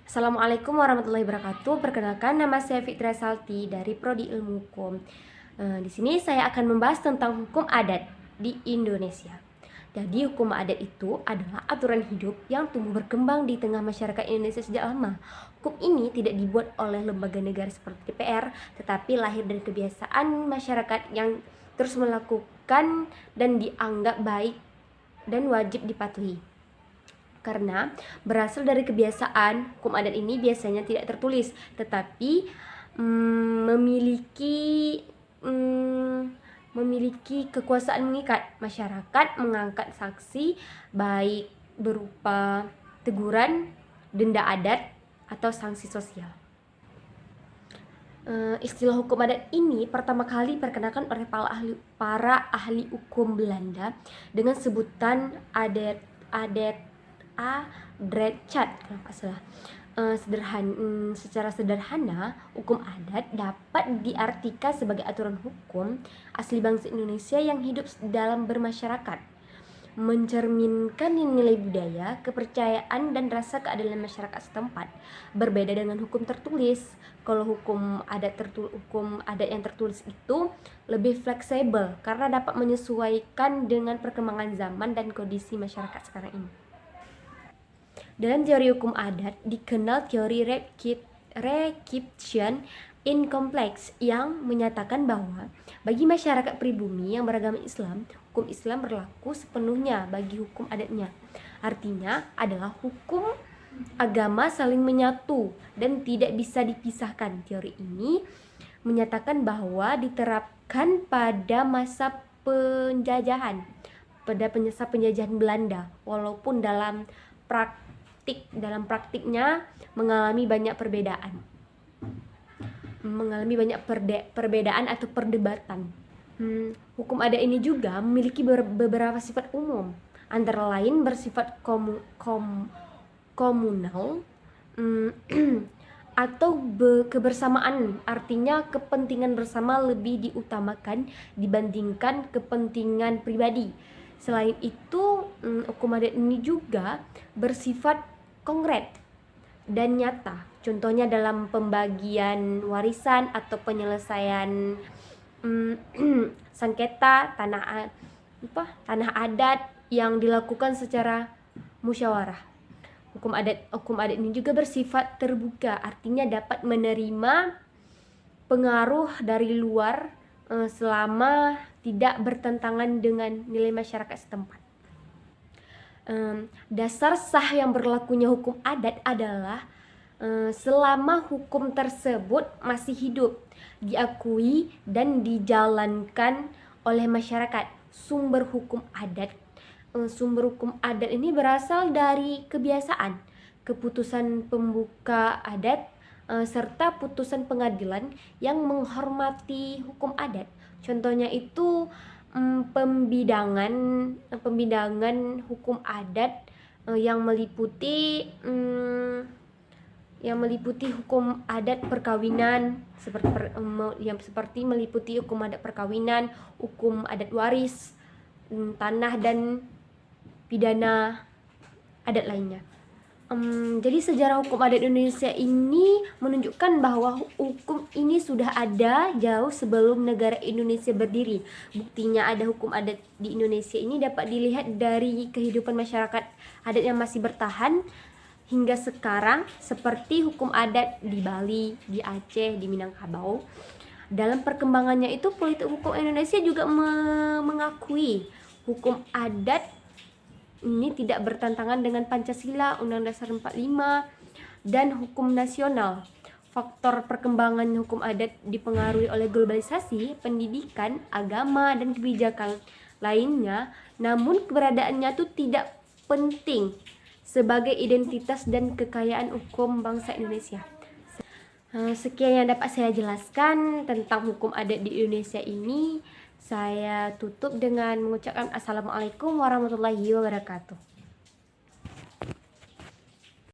Assalamualaikum warahmatullahi wabarakatuh. Perkenalkan, nama saya Fitria Salti dari Prodi Ilmu Hukum. Di sini saya akan membahas tentang hukum adat di Indonesia. Jadi hukum adat itu adalah aturan hidup yang tumbuh berkembang di tengah masyarakat Indonesia sejak lama. Hukum ini tidak dibuat oleh lembaga negara seperti DPR, tetapi lahir dari kebiasaan masyarakat yang terus melakukan dan dianggap baik dan wajib dipatuhi. Karena berasal dari kebiasaan, hukum adat ini biasanya tidak tertulis, tetapi memiliki kekuasaan mengikat. Masyarakat mengangkat saksi baik berupa teguran, denda adat, atau sanksi sosial. Istilah hukum adat ini pertama kali diperkenalkan oleh para ahli hukum Belanda dengan sebutan Adretchat, kalau nggak salah. Secara sederhana, hukum adat dapat diartikan sebagai aturan hukum asli bangsa Indonesia yang hidup dalam bermasyarakat, mencerminkan nilai budaya, kepercayaan, dan rasa keadilan masyarakat setempat. Berbeda dengan hukum tertulis. Kalau hukum adat yang tertulis itu lebih fleksibel karena dapat menyesuaikan dengan perkembangan zaman dan kondisi masyarakat sekarang ini. Dalam teori hukum adat dikenal teori Reception in Complex yang menyatakan bahwa bagi masyarakat pribumi yang beragama Islam, hukum Islam berlaku sepenuhnya bagi hukum adatnya. Artinya adalah hukum agama saling menyatu dan tidak bisa dipisahkan. Teori ini menyatakan bahwa diterapkan pada masa penjajahan, Belanda, walaupun dalam praktiknya mengalami banyak perbedaan atau perdebatan. Hukum adat ini juga memiliki beberapa sifat umum, antara lain bersifat komunal atau kebersamaan, artinya kepentingan bersama lebih diutamakan dibandingkan kepentingan pribadi. Selain itu, hukum adat ini juga bersifat konkret dan nyata. Contohnya dalam pembagian warisan atau penyelesaian sengketa tanah adat yang dilakukan secara musyawarah. Hukum adat ini juga bersifat terbuka, artinya dapat menerima pengaruh dari luar selama tidak bertentangan dengan nilai masyarakat setempat. Dasar sah yang berlakunya hukum adat adalah selama hukum tersebut masih hidup, diakui dan dijalankan oleh masyarakat. Sumber hukum adat ini berasal dari kebiasaan, keputusan pembuka adat, serta putusan pengadilan yang menghormati hukum adat. Contohnya itu pembidangan hukum adat yang meliputi hukum adat perkawinan, seperti meliputi hukum adat perkawinan, hukum adat waris, tanah, dan pidana adat lainnya. Jadi sejarah hukum adat Indonesia ini menunjukkan bahwa hukum ini sudah ada jauh sebelum negara Indonesia berdiri. Buktinya ada hukum adat di Indonesia ini dapat dilihat dari kehidupan masyarakat adat yang masih bertahan hingga sekarang, seperti hukum adat di Bali, di Aceh, di Minangkabau. Dalam perkembangannya itu, politik hukum Indonesia juga mengakui hukum adat ini tidak bertentangan dengan Pancasila, Undang-Undang Dasar 45, dan hukum nasional. Faktor perkembangan hukum adat dipengaruhi oleh globalisasi, pendidikan, agama, dan kebijakan lainnya, namun keberadaannya itu tidak penting sebagai identitas dan kekayaan hukum bangsa Indonesia. Sekian yang dapat saya jelaskan tentang hukum adat di Indonesia ini. Saya tutup dengan mengucapkan Assalamualaikum warahmatullahi wabarakatuh.